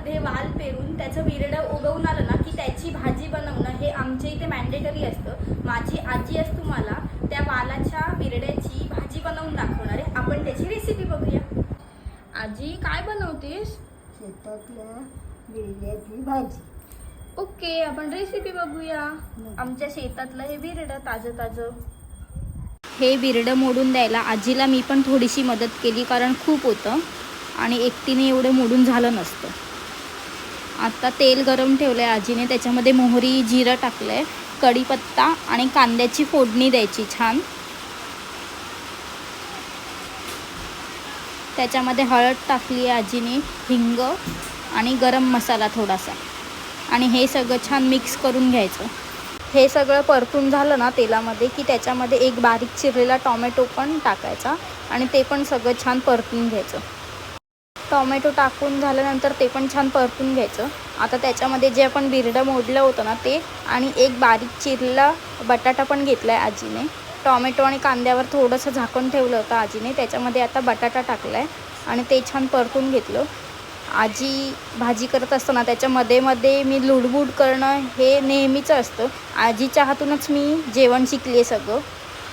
शेतामध्ये वाल पेरून त्याचं विरडं उगवून आलं ना की त्याची भाजी बनवणं हे आमच्या इथे मॅन्डेटरी असतं. माझी आजी आज तुम्हाला त्या वालाच्या विरड्याची भाजी बनवून दाखवणार आहे. आपण त्याची रेसिपी बघूया. आजी काय बनवतेस? शेतातल्या विरड्याची भाजी. ओके, आपण रेसिपी बघूया. आमच्या शेतातलं हे विरडं ताजं ताजं. हे विरडं मोडून द्यायला आजीला मी पण थोडीशी मदत केली, कारण खूप होतं आणि एकटीने एवढं मोडून झालं नसतं. आता तेल गरम ठेवलं आहे आजीने, त्याच्यामध्ये मोहरी जिरं टाकलं आहे, कढीपत्ता आणि कांद्याची फोडणी द्यायची छान. त्याच्यामध्ये हळद टाकली आहे आजीने, हिंग आणि गरम मसाला थोडासा, आणि हे सगळं छान मिक्स करून घ्यायचं. हे सगळं परतून झालं ना तेलामध्ये की त्याच्यामध्ये एक बारीक चिरलेला टॉमॅटो पण टाकायचा आणि ते पण सगळं छान परतून घ्यायचं. टॉमॅटो टाकून झाल्यानंतर ते पण छान परतून घ्यायचं. आता त्याच्यामध्ये जे आपण बिरडं मोडलं होतं ना ते, आणि एक बारीक चिरलेला बटाटा पण घेतला आहे आजीने. टॉमॅटो आणि कांद्यावर थोडंसं झाकण ठेवलं होतं आजीने, त्याच्यामध्ये आता बटाटा टाकला आहे आणि ते छान परतून घेतलं. आजी भाजी करत असताना त्याच्यामध्ये मी लुडबुड करणं हे नेहमीचं असतं. आजीच्या हातूनच मी जेवण शिकली आहे सगळं.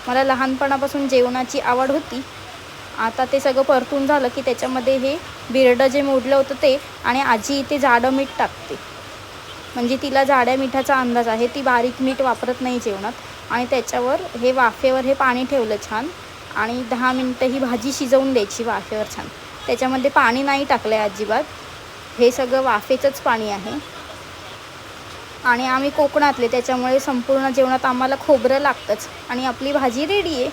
मला लहानपणापासून जेवणाची आवड होती. आता ते सगळं परतून झालं की त्याच्यामध्ये हे बिरडं जे मोडलं होतं ते, आणि आजी इथे जाडं मीठ टाकते, म्हणजे तिला जाड्या मिठाचा अंदाज आहे, ती बारीक मीठ वापरत नाही जेवणात. आणि त्याच्यावर हे वाफेवर हे पाणी ठेवलं छान, आणि 10 मिनटं ही भाजी शिजवून द्यायची वाफेवर छान. त्याच्यामध्ये पाणी नाही टाकलं आहे अजिबात, हे सगळं वाफेचंच पाणी आहे. आणि आम्ही कोकणातले त्याच्यामुळे संपूर्ण जेवणात आम्हाला खोबरं लागतंच. आणि आपली भाजी रेडी आहे.